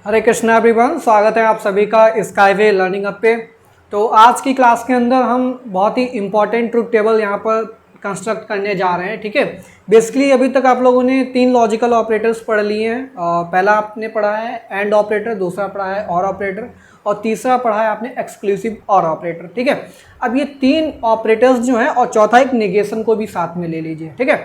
हरे Krishna everyone, स्वागत है आप सभी का स्काईवे लर्निंग अप पे। तो आज की क्लास के अंदर हम बहुत ही इंपॉर्टेंट ट्रुथ टेबल यहाँ पर कंस्ट्रक्ट करने जा रहे हैं। ठीक है, बेसिकली अभी तक आप लोगों ने 3 लॉजिकल ऑपरेटर्स पढ़ लिए हैं। पहला आपने पढ़ा है एंड ऑपरेटर, दूसरा पढ़ा है और ऑपरेटर और तीसरा पढ़ा है आपने एक्सक्लूसिव और ऑपरेटर। ठीक है, अब ये 3 ऑपरेटर्स जो हैं और चौथा एक नेगेशन को भी साथ में ले लीजिए। ठीक है,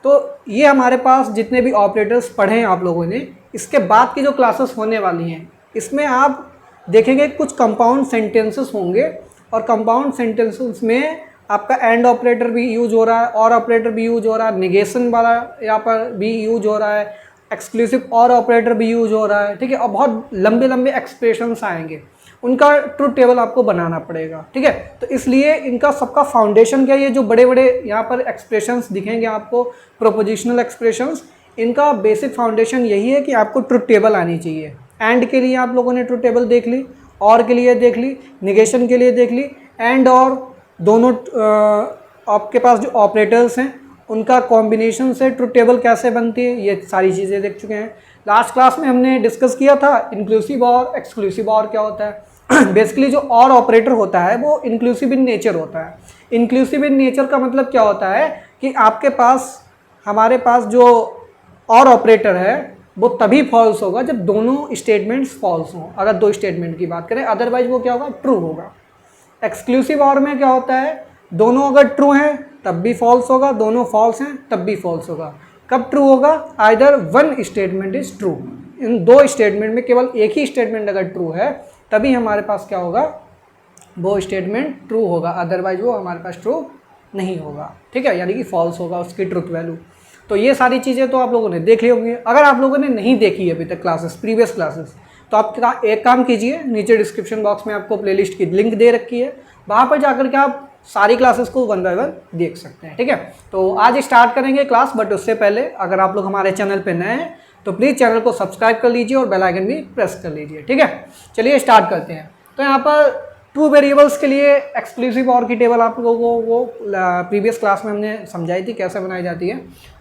तो ये हमारे पास जितने भी ऑपरेटर्स पढ़े हैं आप लोगों ने, इसके बाद की जो क्लासेस होने वाली हैं इसमें आप देखेंगे कुछ कंपाउंड सेंटेंसेस होंगे और कंपाउंड सेंटेंसेस में आपका एंड ऑपरेटर भी यूज हो रहा है, और ऑपरेटर भी यूज हो रहा है, नेगेशन वाला यहाँ पर भी यूज हो रहा है, एक्सक्लूसिव और ऑपरेटर भी यूज हो रहा है। ठीक है, और बहुत लंबे लंबे एक्सप्रेशंस आएंगे, उनका ट्रुथ टेबल आपको बनाना पड़ेगा। ठीक है, तो इसलिए इनका सबका फाउंडेशन क्या है, ये जो बड़े बड़े यहाँ पर एक्सप्रेशंस दिखेंगे आपको, प्रोपोजिशनल एक्सप्रेशंस, इनका बेसिक फाउंडेशन यही है कि आपको ट्रुथ टेबल आनी चाहिए। एंड के लिए आप लोगों ने ट्रुथ टेबल देख ली, और के लिए देख ली, निगेशन के लिए देख ली, एंड और दोनों आपके पास जो ऑपरेटर्स हैं उनका कॉम्बिनेशन से ट्रुथ टेबल कैसे बनती है, ये सारी चीज़ें देख चुके हैं। लास्ट क्लास में हमने डिस्कस किया था इंक्लूसिव और एक्सक्लूसिव और क्या होता है। बेसिकली जो और ऑपरेटर होता है वो इंक्लूसिव इन नेचर होता है। इंक्लूसिव इन नेचर का मतलब क्या होता है कि आपके पास, हमारे पास जो और ऑपरेटर है वो तभी फॉल्स होगा जब दोनों स्टेटमेंट्स फॉल्स हों। अगर 2 स्टेटमेंट की बात करें, अदरवाइज वो क्या होगा, ट्रू होगा। एक्सक्लूसिव और में क्या होता है, दोनों अगर ट्रू हैं तब भी फॉल्स होगा, दोनों फॉल्स हैं तब भी फॉल्स होगा। कब ट्रू होगा, either one statement is true. In 2 statement में केवल एक ही स्टेटमेंट अगर ट्रू है तभी हमारे पास क्या होगा, वो स्टेटमेंट ट्रू होगा, अदरवाइज वो हमारे पास ट्रू नहीं होगा। ठीक है, यानी कि फॉल्स होगा उसकी ट्रुथ वैल्यू। तो ये सारी चीज़ें तो आप लोगों ने देख ली होंगी। अगर आप लोगों ने नहीं देखी अभी तक क्लासेस, प्रीवियस क्लासेस, तो आप एक काम कीजिए, नीचे डिस्क्रिप्शन बॉक्स में आपको प्लेलिस्ट की लिंक दे रखी है, वहाँ पर जाकर के आप सारी क्लासेस को 1 बाय 1 देख सकते हैं। ठीक है, तो आज स्टार्ट करेंगे क्लास, बट उससे पहले अगर आप लोग हमारे चैनल पर नए हैं तो प्लीज़ चैनल को सब्सक्राइब कर लीजिए और बेल आइकन भी प्रेस कर लीजिए। ठीक है, चलिए स्टार्ट करते हैं। तो यहाँ पर 2 वेरिएबल्स के लिए एक्सक्लूसिव और की टेबल आप लोगों को वो प्रीवियस क्लास में हमने समझाई थी कैसे बनाई जाती है।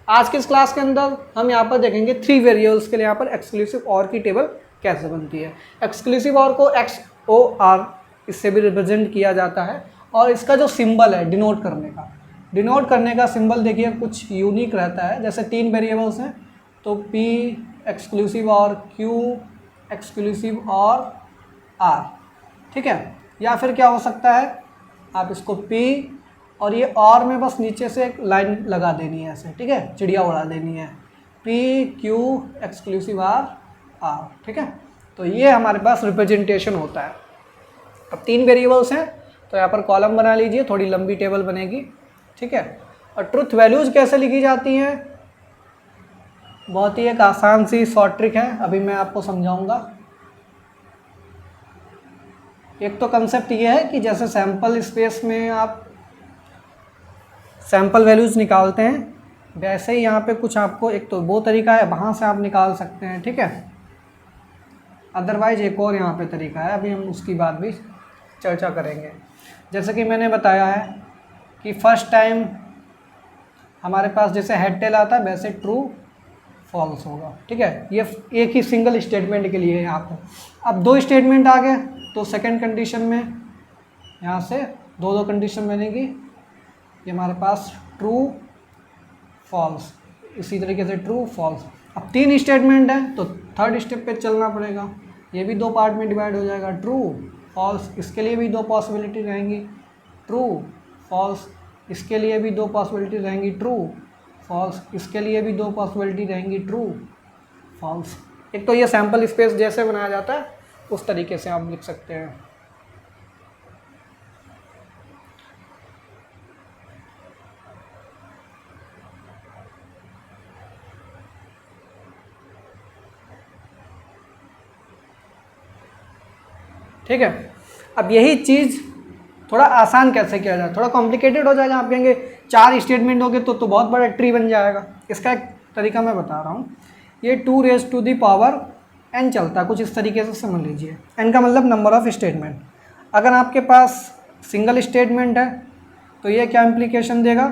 आज के इस क्लास के अंदर हम यहाँ पर देखेंगे 3 वेरिएबल्स के लिए यहाँ पर एक्सक्लूसिव और की टेबल कैसे बनती है। एक्सक्लूसिव और को XOR इससे भी रिप्रेजेंट किया जाता है, और इसका जो सिंबल है डिनोट करने का सिंबल देखिए कुछ यूनिक रहता है। जैसे 3 वेरिएबल्स हैं तो P एक्सक्लूसिव और Q एक्सक्लूसिव और R। ठीक है, या फिर क्या हो सकता है, आप इसको P और ये और में बस नीचे से एक लाइन लगा देनी है ऐसे। ठीक है, चिड़िया उड़ा देनी है, P Q एक्सक्लूसिव R। ठीक है, तो ये हमारे पास रिप्रेजेंटेशन होता है। अब 3 वेरिएबल्स हैं तो यहाँ पर कॉलम बना लीजिए, थोड़ी लंबी टेबल बनेगी। ठीक है, और ट्रुथ वैल्यूज़ कैसे लिखी जाती हैं, बहुत ही एक आसान सी शॉर्ट ट्रिक है, अभी मैं आपको समझाऊंगा। एक तो कंसेप्ट ये है कि जैसे सैम्पल स्पेस में आप सैम्पल वैल्यूज़ निकालते हैं, वैसे ही यहाँ पे कुछ आपको, एक तो वो तरीका है वहाँ से आप निकाल सकते हैं। ठीक है, अदरवाइज एक और यहाँ पे तरीका है, अभी हम उसकी बात भी चर्चा करेंगे। जैसे कि मैंने बताया है कि फर्स्ट टाइम हमारे पास जैसे हेड टेल आता है वैसे ट्रू फॉल्स होगा। ठीक है, ये एक ही सिंगल स्टेटमेंट के लिए है यहाँ पर। अब 2 स्टेटमेंट आ गए तो सेकंड कंडीशन में यहाँ से 2 कंडीशन बनेगी, ये हमारे पास ट्रू फॉल्स, इसी तरीके से ट्रू फॉल्स। अब 3 स्टेटमेंट है तो थर्ड स्टेप पे चलना पड़ेगा, ये भी 2 पार्ट में डिवाइड हो जाएगा, ट्रू फॉल्स। इसके लिए भी 2 पॉसिबिलिटी रहेंगी, ट्रू फॉल्स। इसके लिए भी 2 पॉसिबिलिटी रहेंगी, ट्रू फॉल्स। इसके लिए भी 2 पॉसिबिलिटी रहेंगी, ट्रू फॉल्स। एक तो ये सैम्पल स्पेस जैसे बनाया जाता है उस तरीके से आप लिख सकते हैं। ठीक है, अब यही चीज़ थोड़ा आसान कैसे किया जाए, थोड़ा कॉम्प्लिकेटेड हो जाएगा। आप कहेंगे 4 स्टेटमेंट हो गए तो बहुत बड़ा ट्री बन जाएगा। इसका एक तरीका मैं बता रहा हूँ, ये 2 raise to the power n चलता है, कुछ इस तरीके से समझ लीजिए। n का मतलब नंबर ऑफ स्टेटमेंट। अगर आपके पास सिंगल स्टेटमेंट है तो ये क्या इम्प्लीकेशन देगा,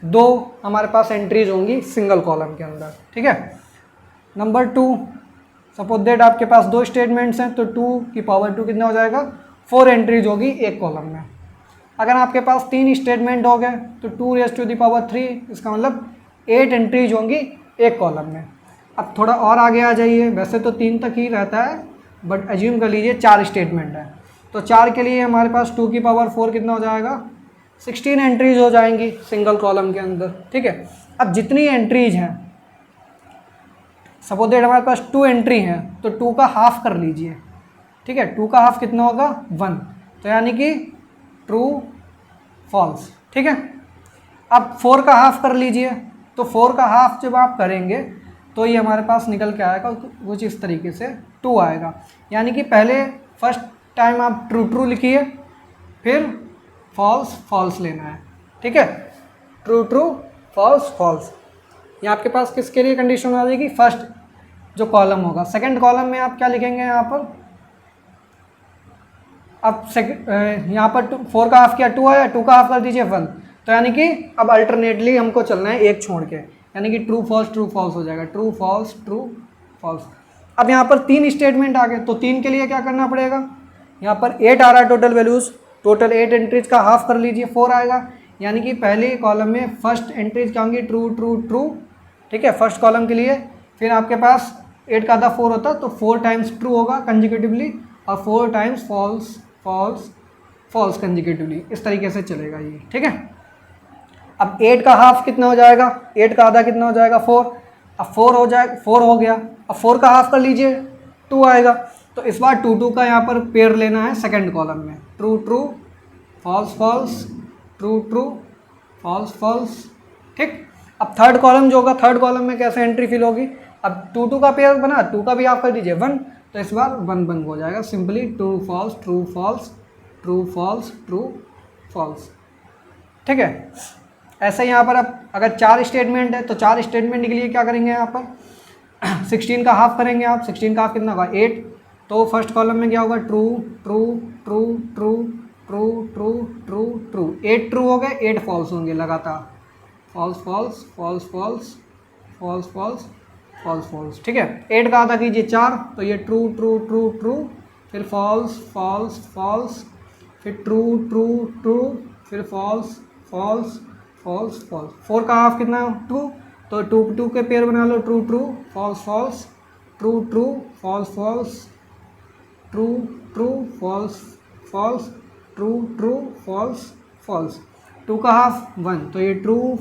2 हमारे पास एंट्रीज होंगी सिंगल कॉलम के अंदर। ठीक है, नंबर 2 सपोज दैट आपके पास 2 स्टेटमेंट्स हैं, तो 2 की पावर 2 कितना हो जाएगा, 4 एंट्रीज होगी एक कॉलम में। अगर आपके पास 3 स्टेटमेंट हो गए तो 2 रेज़ टू द पावर 3, इसका मतलब 8 एंट्रीज होंगी एक कॉलम में। अब थोड़ा और आगे आ जाइए, वैसे तो 3 तक ही रहता है, बट एज्यूम कर लीजिए 4 स्टेटमेंट है, तो 4 के लिए हमारे पास 2 की पावर 4 कितना हो जाएगा, 16 एंट्रीज हो जाएंगी सिंगल कॉलम के अंदर। ठीक है, अब जितनी एंट्रीज हैं, सपोज दैट हमारे पास 2 एंट्री हैं, तो 2 का हाफ कर लीजिए। ठीक है, 2 का हाफ कितना होगा, 1, तो यानी कि ट्रू फॉल्स। ठीक है, अब 4 का हाफ कर लीजिए, तो 4 का हाफ जब आप करेंगे तो ये हमारे पास निकल के आएगा कुछ इस तरीके से 2 आएगा। यानी कि पहले फर्स्ट टाइम आप ट्रू ट्रू लिखिए, फिर फॉल्स फॉल्स लेना है। ठीक है, ट्रू ट्रू फॉल्स फॉल्स। ये आपके पास किसके लिए कंडीशन आ जाएगी, फर्स्ट जो कॉलम होगा। सेकंड कॉलम में आप क्या लिखेंगे यहाँ पर, अब यहाँ पर 4 का हाफ किया 2 आया, 2 का हाफ कर दीजिए 1, तो यानी कि अब अल्टरनेटली हमको चलना है एक छोड़ के, यानी कि ट्रू फॉल्स हो जाएगा, ट्रू फॉल्स। अब यहाँ पर 3 स्टेटमेंट आ गए, तो 3 के लिए क्या करना पड़ेगा, यहाँ पर 8 आ रहा है टोटल वैल्यूज़, टोटल 8 एंट्रीज का हाफ कर लीजिए 4 आएगा, यानी कि पहले कॉलम में फर्स्ट एंट्रीज क्या होंगी, ट्रू ट्रू ट्रू। ठीक है, फर्स्ट कॉलम के लिए, फिर आपके पास 8 का आधा 4 होता, तो 4 टाइम्स ट्रू होगा कंजिक्यूटिवली, और 4 टाइम्स फॉल्स कंजिक्यूटिवली, इस तरीके से चलेगा ये। ठीक है, अब 8 का हाफ कितना हो जाएगा, 8 का आधा कितना हो जाएगा, 4। अब 4 हो गया, अब 4 का हाफ कर लीजिए 2 आएगा, तो इस बार 2 का यहाँ पर पेयर लेना है सेकंड कॉलम में, true true false true true false. ठीक, अब थर्ड कॉलम जो होगा, थर्ड कॉलम में कैसे एंट्री फिल होगी, अब 2 का पेयर बना, 2 का भी आप कर दीजिए 1, तो इस बार 1 हो जाएगा, सिंपली ट्रू फॉल्स। ठीक है, ऐसे यहाँ पर अब अगर 4 स्टेटमेंट है, तो 4 स्टेटमेंट के लिए क्या करेंगे, यहाँ पर 16 का हाफ करेंगे आप, 16 का हाफ कितना होगा 8, तो फर्स्ट कॉलम में क्या होगा, ट्रू 8 ट्रू हो गए, 8 फॉल्स होंगे लगातार, फॉल्स। ठीक है, 8 का आधा कीजिए 4, तो ये ट्रू, फिर फॉल्स, फिर ट्रू, फिर फॉल्स। 4 का हाफ कितना 2, तो 2 के पेयर बना लो, ट्रू फॉल्स, ट्रू फॉल्स। 2 का हाफ 1, तो ये ट्रू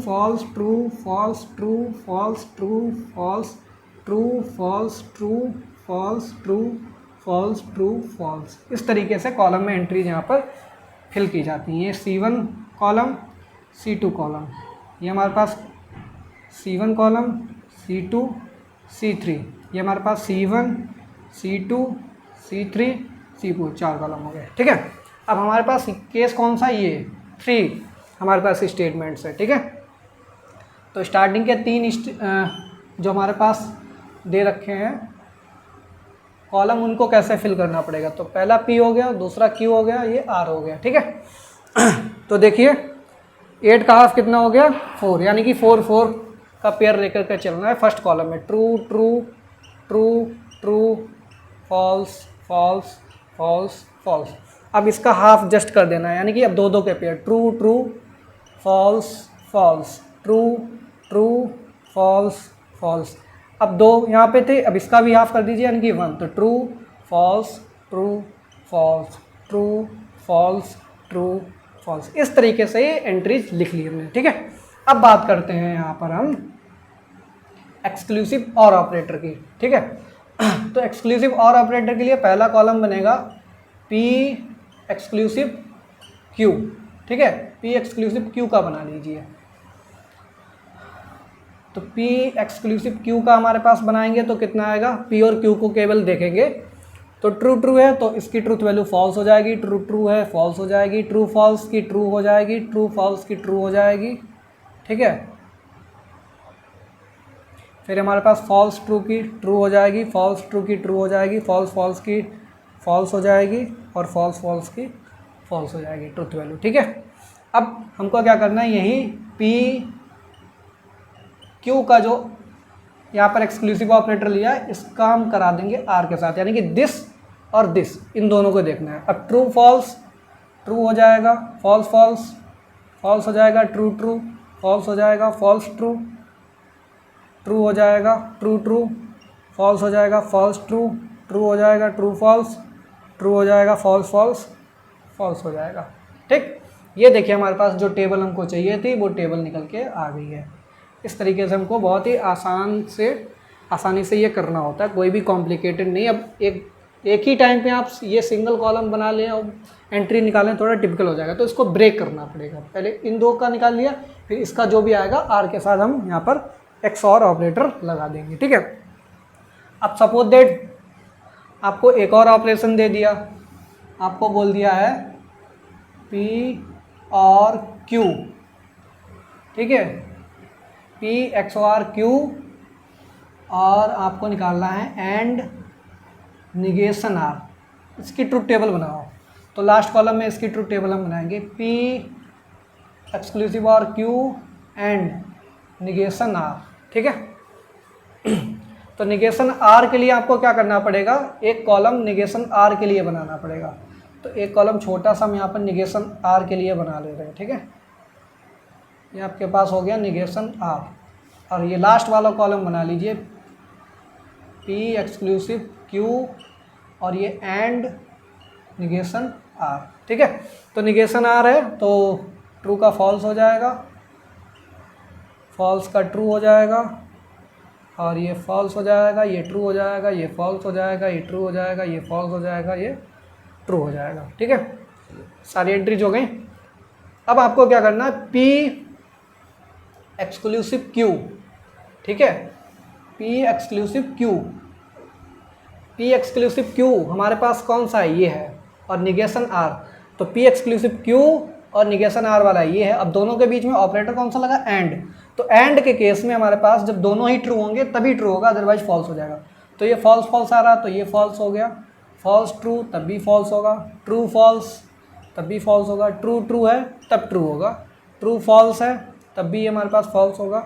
फॉल्स। इस तरीके से कॉलम में एंट्रीज यहाँ पर फिल की जाती हैं। ये C1 कॉलम, C2 कॉलम, ये हमारे पास C1 कॉलम, C2 C3, ये हमारे पास C1 C2 C3 C4, 4 column हो गए। ठीक है, अब हमारे पास केस कौन सा, ये 3 हमारे पास स्टेटमेंट्स है। ठीक है, तो स्टार्टिंग के 3 जो हमारे पास दे रखे हैं कॉलम, उनको कैसे फिल करना पड़ेगा, तो पहला P हो गया, दूसरा Q हो गया, ये R हो गया। ठीक है, तो देखिए 8 का हाफ कितना हो गया 4, यानी कि 4 का पेयर लेकर के चलना है फर्स्ट कॉलम में, ट्रू फॉल्स। अब इसका हाफ जस्ट कर देना है, यानी कि अब 2 के pair, true false, true false. अब 2 यहाँ पे थे, अब इसका भी हाफ कर दीजिए, यानी कि 1, तो ट्रू फॉल्स। इस तरीके से ये एंट्रीज लिख ली हमने। ठीक है, अब बात करते हैं यहाँ पर हम एक्सक्लूसिव और ऑपरेटर की। ठीक है, तो एक्सक्लूसिव और ऑपरेटर के लिए पहला कॉलम बनेगा P एक्सक्लूसिव Q। ठीक है, P एक्सक्लूसिव Q का बना लीजिए, तो P एक्सक्लूसिव Q का हमारे पास बनाएंगे तो कितना आएगा, P और Q को केवल देखेंगे, तो ट्रू है तो इसकी ट्रूथ वैल्यू फॉल्स हो जाएगी, ट्रू है फॉल्स हो जाएगी, ट्रू फॉल्स की ट्रू हो जाएगी, ट्रू फॉल्स की ट्रू हो जाएगी। ठीक है, फिर हमारे पास फॉल्स ट्रू की ट्रू हो जाएगी, फॉल्स ट्रू की ट्रू हो जाएगी, फॉल्स की फॉल्स हो जाएगी, और फॉल्स की फॉल्स हो जाएगी ट्रूथ वैल्यू। ठीक है, अब हमको क्या करना है, यही P Q का जो यहाँ पर एक्सक्लूसिव ऑपरेटर लिया, इसका हम करा देंगे आर के साथ, यानी कि दिस और दिस इन दोनों को देखना है। अब ट्रू फॉल्स ट्रू हो जाएगा, फॉल्स फॉल्स फॉल्स हो जाएगा, ट्रू ट्रू फॉल्स हो जाएगा, फॉल्स ट्रू ट्रू हो जाएगा, ट्रू ट्रू फॉल्स हो जाएगा, फॉल्स ट्रू ट्रू हो जाएगा, ट्रू फॉल्स ट्रू हो जाएगा, फॉल्स फॉल्स फॉल्स हो जाएगा। ठीक, ये देखिए हमारे पास जो टेबल हमको चाहिए थी वो टेबल निकल के आ गई है। इस तरीके से हमको बहुत ही आसानी से ये करना होता है, कोई भी कॉम्प्लिकेटेड नहीं। अब एक ही टाइम पे आप ये सिंगल कॉलम बना लें और एंट्री निकालें थोड़ा टिपिकल हो जाएगा, तो इसको ब्रेक करना पड़ेगा। पहले इन दो का निकाल लिया, फिर इसका जो भी आएगा आर के साथ हम यहाँ पर एक्स और ऑपरेटर लगा देंगे। ठीक है, अब सपोज दैट आपको एक और ऑपरेशन दे दिया, आपको बोल दिया है P और Q, ठीक है, P XOR Q, और आपको निकालना है एंड निगेशन R। इसकी ट्रुथ टेबल बनाओ, तो लास्ट कॉलम में इसकी ट्रुथ टेबल हम बनाएंगे P एक्सक्लूसिव और Q एंड निगेशन R। ठीक है, तो निगेशन R के लिए आपको क्या करना पड़ेगा, एक कॉलम निगेशन R के लिए बनाना पड़ेगा। तो एक कॉलम छोटा सा हम यहाँ पर निगेशन R के लिए बना ले रहे हैं। ठीक है, ये आपके पास हो गया निगेशन R, और ये लास्ट वाला कॉलम बना लीजिए P एक्सक्लूसिव Q और ये एंड निगेशन R। ठीक है, तो निगेशन R है तो ट्रू का फॉल्स हो जाएगा, फॉल्स का ट्रू हो जाएगा, और ये फॉल्स हो जाएगा, ये ट्रू हो जाएगा, ये फॉल्स हो जाएगा, ये ट्रू हो जाएगा, ये फॉल्स हो जाएगा, ये ट्रू हो जाएगा। ठीक है, सारी एंट्रीज हो गई। अब आपको क्या करना है, P एक्सक्लूसिव Q, ठीक है, P exclusive Q, P exclusive Q हमारे पास कौन सा है, ये है, और निगेशन R, तो P एक्सक्लूसिव Q और निगेशन R वाला ये है। अब दोनों के बीच में ऑपरेटर कौन सा लगा, एंड, तो एंड के केस में हमारे पास जब दोनों ही ट्रू होंगे तभी ट्रू होगा, अदरवाइज फॉल्स हो जाएगा। तो ये फॉल्स फॉल्स आ रहा, तो ये फॉल्स हो गया, फॉल्स ट्रू तब भी फॉल्स होगा, ट्रू फॉल्स तब भी फॉल्स होगा, ट्रू ट्रू है तब ट्रू होगा, ट्रू फॉल्स है तब भी हमारे पास फॉल्स होगा,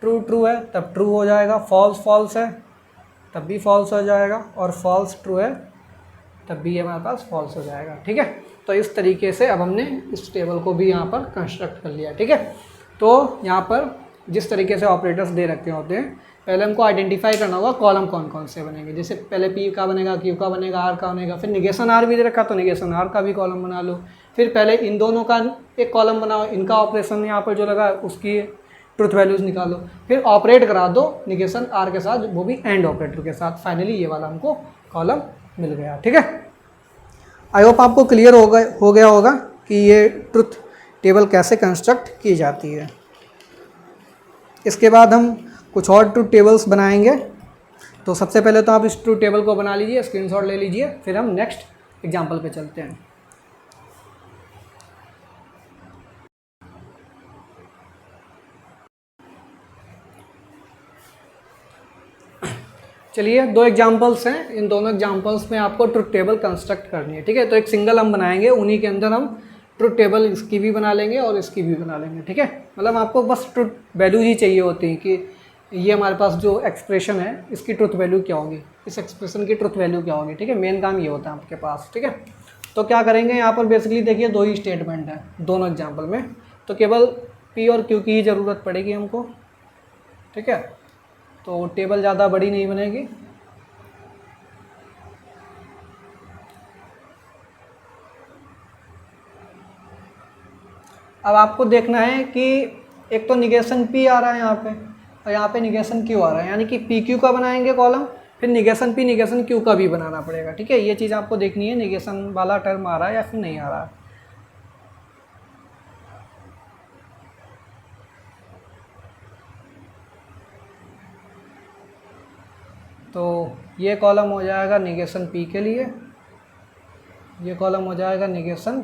ट्रू ट्रू है तब ट्रू हो जाएगा, फॉल्स फॉल्स है तब भी फॉल्स हो जाएगा, और फॉल्स ट्रू है तब भी हमारे पास फॉल्स हो जाएगा। ठीक है, तो इस तरीके से अब हमने इस टेबल को भी यहाँ पर कंस्ट्रक्ट कर लिया। ठीक है, तो यहाँ पर जिस तरीके से ऑपरेटर्स दे रखे होते हैं, पहले हमको आइडेंटिफाई करना होगा कॉलम कौन कौन से बनेंगे। जैसे पहले P का बनेगा, Q का बनेगा, R का बनेगा, फिर निगेशन R भी दे रखा तो निगेशन R का भी कॉलम बना लो, फिर पहले इन दोनों का एक कॉलम बनाओ, इनका ऑपरेशन यहाँ पर जो लगा उसकी ट्रुथ वैल्यूज़ निकालो, फिर ऑपरेट करा दो निगेशन R के साथ, वो भी एंड ऑपरेटर के साथ, फाइनली ये वाला हमको कॉलम मिल गया। ठीक है, आई होप आपको क्लियर हो गया होगा कि ये ट्रुथ टेबल कैसे कंस्ट्रक्ट की जाती है। इसके बाद हम कुछ और ट्रुथ टेबल्स बनाएंगे। तो सबसे पहले तो आप इस ट्रुथ टेबल को बना लीजिए, स्क्रीनशॉट ले लीजिए, फिर हम नेक्स्ट एग्जांपल पे चलते हैं। चलिए, दो एग्जांपल्स हैं, इन दोनों एग्जांपल्स में आपको ट्रुथ टेबल कंस्ट्रक्ट करनी है। ठीक है, तो एक सिंगल हम बनाएंगे, उन्हीं के अंदर हम ट्रुथ टेबल इसकी भी बना लेंगे और इसकी भी बना लेंगे। ठीक है, मतलब आपको बस ट्रुथ वैल्यू ही चाहिए होती है कि ये हमारे पास जो एक्सप्रेशन है इसकी ट्रुथ वैल्यू क्या होगी, इस एक्सप्रेशन की ट्रुथ वैल्यू क्या होगी। ठीक है, मेन काम ये होता है आपके पास। ठीक है, तो क्या करेंगे, यहाँ पर बेसिकली देखिए दो ही स्टेटमेंट है दोनों एग्जाम्पल में, तो केवल P और Q की ही ज़रूरत पड़ेगी हमको। ठीक है, तो टेबल ज़्यादा बड़ी नहीं बनेगी। अब आपको देखना है कि एक तो निगेशन P आ रहा है यहाँ पे, और यहाँ पे निगेशन Q आ रहा है, यानी कि PQ का बनाएंगे कॉलम, फिर निगेशन P निगेशन Q का भी बनाना पड़ेगा। ठीक है, ये चीज़ आपको देखनी है, निगेशन वाला टर्म आ रहा है या फिर नहीं आ रहा है। तो ये कॉलम हो जाएगा निगेशन P के लिए, ये कॉलम हो जाएगा निगेशन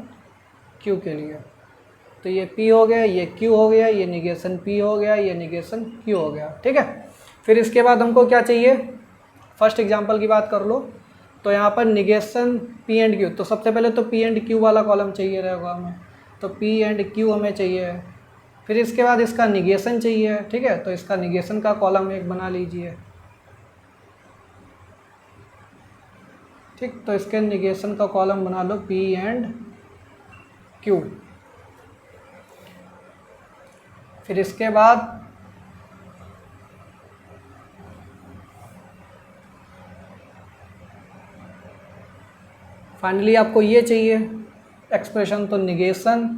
Q के लिए। तो ये P हो गया, ये Q हो गया, ये निगेशन P हो गया, ये निगेशन Q हो गया। ठीक है, फिर इसके बाद हमको क्या चाहिए, फर्स्ट एग्जांपल की बात कर लो, तो यहाँ पर निगेशन P एंड Q, तो सबसे पहले तो P एंड Q वाला कॉलम चाहिए रहेगा हमें, तो P एंड Q हमें चाहिए। फिर इसके बाद इसका निगेशन चाहिए, ठीक है, तो इसका निगेशन का कॉलम एक बना लीजिए। ठीक, तो इसके निगेशन का कॉलम बना लो P एंड Q। फिर इसके बाद फाइनली आपको ये चाहिए एक्सप्रेशन, तो निगेशन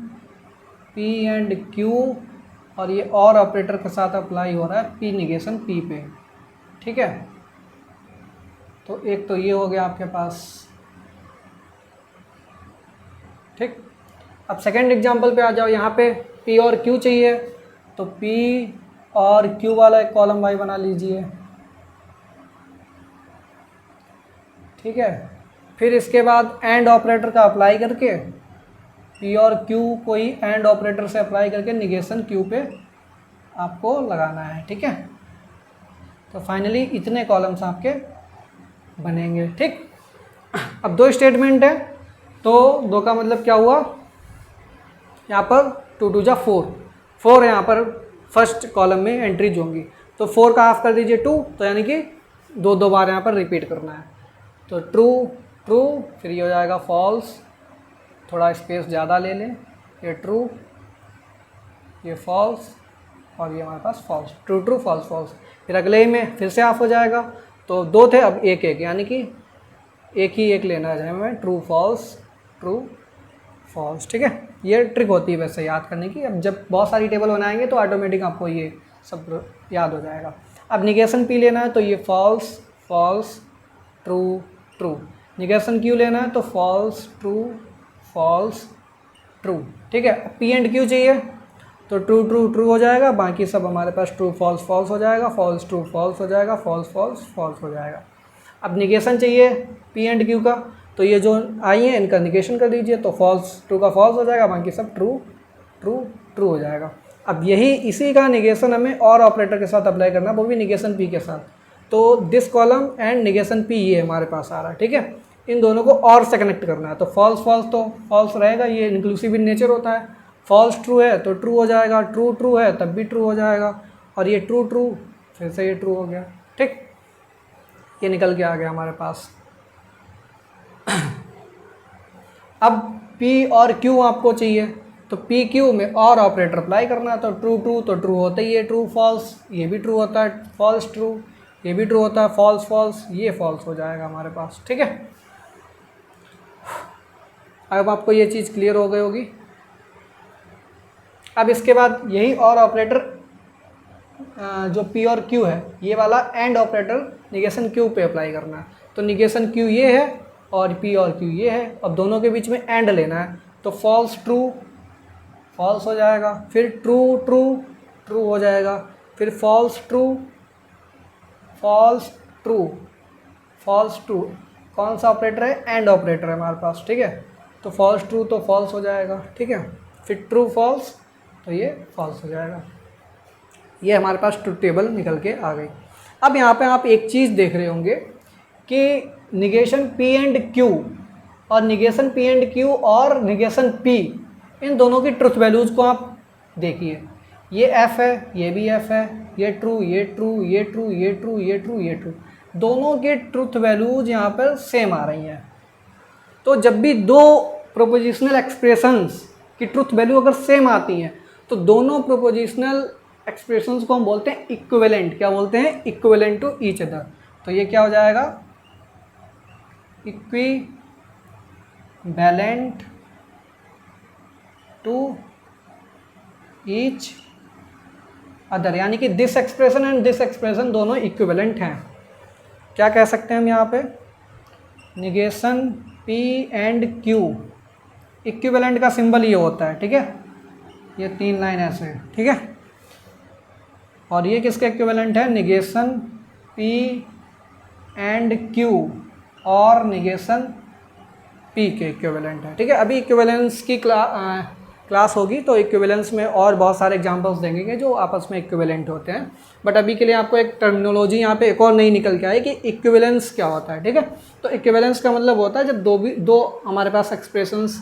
P एंड Q, और ये और ऑपरेटर के साथ अप्लाई हो रहा है P निगेशन P पे, ठीक है। तो एक तो ये हो गया आपके पास, ठीक। अब सेकेंड एग्जांपल पे आ जाओ। यहाँ पे P और Q चाहिए, तो P और Q वाला एक कॉलम भाई बना लीजिए, ठीक है। फिर इसके बाद एंड ऑपरेटर का अप्लाई करके P और Q को ही एंड ऑपरेटर से अप्लाई करके निगेशन Q पे आपको लगाना है, ठीक है। तो फाइनली इतने कॉलम्स आपके बनेंगे, ठीक। अब दो स्टेटमेंट है, तो दो का मतलब क्या हुआ, यहाँ पर 2 2 जा 4 यहाँ पर फर्स्ट कॉलम में एंट्रीज होंगी, तो 4 का हाफ कर दीजिए 2, तो यानी कि दो बार यहाँ पर रिपीट करना है। तो ट्रू ट्रू, फिर ये हो जाएगा फॉल्स, थोड़ा स्पेस ज़्यादा ले लें, ये ट्रू, ये फॉल्स, और ये हमारे पास false, true true false false. फिर अगले ही में फिर से ऑफ हो जाएगा, तो दो थे अब एक एक, यानी कि एक ही एक लेना है हमें, ट्रू फॉल्स ट्रू फॉल्स, ठीक है। ये ट्रिक होती है वैसे याद करने की। अब जब बहुत सारी टेबल बनाएंगे तो ऑटोमेटिक आपको ये सब याद हो जाएगा। अब निगेशन P लेना है, तो ये false false true true. Negation Q लेना है, तो फॉल्स ट्रू फॉल्स ट्रू, ठीक है। P एंड Q चाहिए, तो ट्रू ट्रू ट्रू हो जाएगा, बाकी सब हमारे पास ट्रू फॉल्स फॉल्स हो जाएगा, फॉल्स ट्रू फॉल्स हो जाएगा, फॉल्स फॉल्स फॉल्स हो जाएगा। अब निगेशन चाहिए P एंड Q का, तो ये जो आई हैं इनका निगेशन कर दीजिए, तो फॉल्स ट्रू का फॉल्स हो जाएगा, बाकी सब ट्रू ट्रू ट्रू हो जाएगा। अब यही इसी का निगेशन हमें और ऑपरेटर के साथ अप्लाई करना है, वो भी निगेशन P के साथ। तो this column and negation P ये हमारे पास आ रहा है, ठीक है। इन दोनों को और से कनेक्ट करना है, तो फॉल्स फॉल्स तो फॉल्स रहेगा, ये इंक्लूसिव इन नेचर होता है। फॉल्स ट्रू है तो ट्रू हो जाएगा, ट्रू ट्रू है तब भी ट्रू हो जाएगा, और ये ट्रू ट्रू फिर से ये ट्रू हो गया, ठीक। ये निकल के आ गया हमारे पास। अब P और Q आपको चाहिए, तो P Q में और ऑपरेटर अप्लाई करना है, तो ट्रू ट्रू तो ट्रू होता ही है, ट्रू फॉल्स ये भी ट्रू होता है, फॉल्स ट्रू ये भी ट्रू होता है, फॉल्स फॉल्स ये फॉल्स हो जाएगा हमारे पास, ठीक है। अब आपको ये चीज़ क्लियर हो गई होगी। अब इसके बाद यही और ऑपरेटर जो P और Q है, ये वाला एंड ऑपरेटर निगेशन Q पे अप्लाई करना है, तो निगेशन Q ये है और P और Q ये है, अब दोनों के बीच में एंड लेना है, तो फॉल्स ट्रू फॉल्स हो जाएगा, फिर ट्रू ट्रू ट्रू हो जाएगा, फिर false true false true false true. कौन सा ऑपरेटर है, एंड ऑपरेटर है हमारे पास, ठीक है। तो फॉल्स ट्रू तो फॉल्स हो जाएगा, ठीक है। फिर ट्रू फॉल्स तो ये फॉल्स हो जाएगा। ये हमारे पास ट्रुथ टेबल निकल के आ गई। अब यहाँ पे आप एक चीज़ देख रहे होंगे कि निगेशन P एंड Q और निगेशन P एंड Q और निगेशन P, इन दोनों की ट्रुथ वैल्यूज़ को आप देखिए, ये F है, ये भी F है, ये ट्रू ये ट्रू ये ट्रू ये ट्रू ये ट्रू ये ट्रू, दोनों के ट्रुथ वैल्यूज़ यहाँ पर सेम आ रही हैं। तो जब भी दो प्रोपोजिशनल एक्सप्रेशंस की ट्रुथ वैल्यू अगर सेम आती हैं, तो दोनों प्रोपोजिशनल एक्सप्रेशंस को हम बोलते हैं इक्विवेलेंट। क्या बोलते हैं, इक्विवेलेंट टू ईच अदर। तो ये क्या हो जाएगा, इक्विवेलेंट टू ईच अदर, यानी कि this expression and this expression दोनों इक्विवेलेंट हैं। क्या कह सकते हैं हम यहाँ पे, negation P and Q, equivalent का सिंबल ये होता है, ठीक है, ये 3 लाइन ऐसे, ठीक है। और ये किसके इक्विवेलेंट है, निगेशन P एंड Q और निगेशन P के इक्विवेलेंट है, ठीक है। अभी इक्विवेलेंस की क्लास होगी, तो इक्विवेलेंस में और बहुत सारे एग्जांपल्स देंगे जो आपस में इक्विवेलेंट होते हैं, बट अभी के लिए आपको एक टर्मिनोलॉजी यहाँ पे एक और नई निकल के आई कि इक्विवेलेंस क्या होता है, ठीक है। तो इक्विवेलेंस का मतलब होता है जब दो हमारे पास एक्सप्रेशंस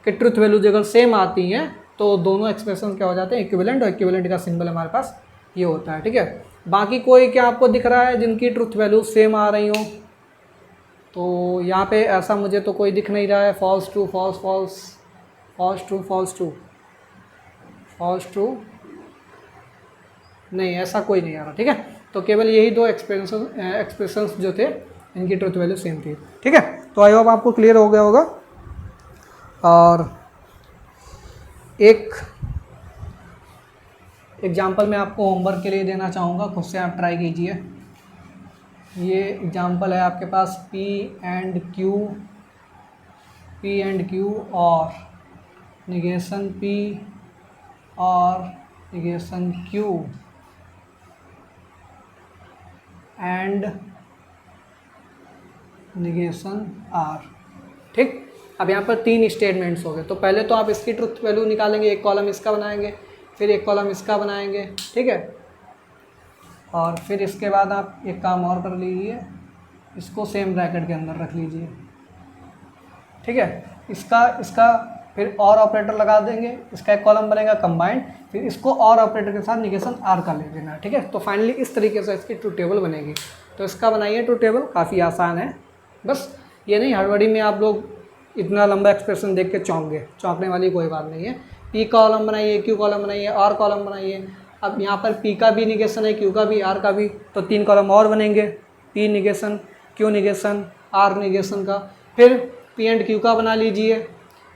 के ट्रुथ वैल्यूज अगर सेम आती हैं, तो दोनों एक्सप्रेशन क्या हो जाते हैं, इक्विवेलेंट, और इक्विवेलेंट का सिंबल हमारे पास ये होता है, ठीक है। बाकी कोई क्या आपको दिख रहा है जिनकी ट्रुथ वैल्यू सेम आ रही हो? तो यहाँ पे ऐसा मुझे तो कोई दिख नहीं रहा है। False true, false false, false true, false true, false true, नहीं ऐसा कोई नहीं आ रहा, ठीक है। तो केवल यही दो एक्सप्रेशंस जो थे इनकी ट्रुथ वैल्यू सेम थी, ठीक है। तो आई होप आपको क्लियर हो गया होगा। और एक एग्जांपल मैं आपको होमवर्क के लिए देना चाहूँगा, खुद से आप ट्राई कीजिए। ये एग्जांपल है आपके पास P एंड Q और निगेशन P और negation Q and negation R, ठीक। अब यहाँ पर 3 स्टेटमेंट्स हो गए। तो पहले तो आप इसकी ट्रुथ वैल्यू निकालेंगे, एक कॉलम इसका बनाएंगे, फिर एक कॉलम इसका बनाएंगे, ठीक है। और फिर इसके बाद आप एक काम और कर लीजिए, इसको सेम ब्रैकेट के अंदर रख लीजिए, ठीक है। इसका फिर और ऑपरेटर लगा देंगे, इसका एक कॉलम बनेगा कंबाइंड, फिर इसको और ऑपरेटर के साथ निगेशन R का ले लेना, ठीक है। तो फाइनली इस तरीके से इसकी ट्रुथ टेबल बनेगी। तो इसका बनाइए ट्रुथ टेबल, काफ़ी आसान है। बस ये नहीं हड़बड़ी में आप लोग इतना लंबा एक्सप्रेशन देख के चौंकने वाली कोई बात नहीं है। P कॉलम बनाइए, Q कॉलम बनाइए, R कॉलम बनाइए। अब यहाँ पर P का भी निगेशन है, Q का भी, R का भी, तो 3 कॉलम और बनेंगे, P negation, Q negation, R negation का। फिर P एंड Q का बना लीजिए,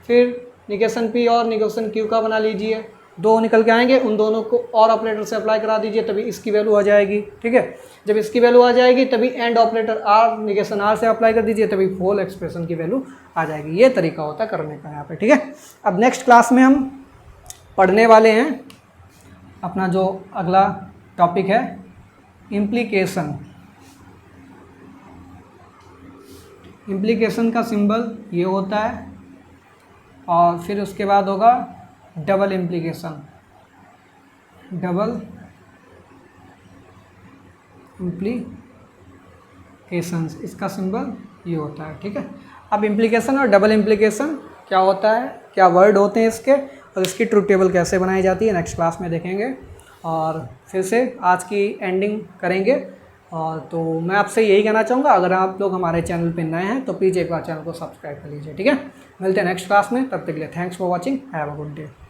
फिर निगेशन P और निगेशन Q का बना लीजिए। 2 निकल के आएंगे, उन दोनों को और ऑपरेटर से अप्लाई करा दीजिए, तभी इसकी वैल्यू आ जाएगी, ठीक है। जब इसकी वैल्यू आ जाएगी तभी and operator R negation R से अप्लाई कर दीजिए, तभी होल एक्सप्रेशन की वैल्यू आ जाएगी। ये तरीका होता है करने का यहाँ पे, ठीक है। अब नेक्स्ट क्लास में हम पढ़ने वाले हैं अपना जो अगला टॉपिक है, इम्प्लीकेशन। इम्प्लीकेशन का सिंबल ये होता है, और फिर उसके बाद होगा डबल इम्प्लीकेशन। डबल इम्प्लीकेशंस, इसका सिंबल ये होता है, ठीक है। अब इम्प्लीकेशन और डबल इम्प्लीकेशन क्या होता है, क्या वर्ड होते हैं इसके, और इसकी ट्रुथ टेबल कैसे बनाई जाती है, नेक्स्ट क्लास में देखेंगे। और फिर से आज की एंडिंग करेंगे। और तो मैं आपसे यही कहना चाहूँगा, अगर आप लोग हमारे चैनल पे नए हैं तो प्लीज़ एक बार चैनल को सब्सक्राइब कर लीजिए, ठीक है। मिलते हैं नेक्स्ट क्लास में, तब तक के लिए thanks for watching, have a good day.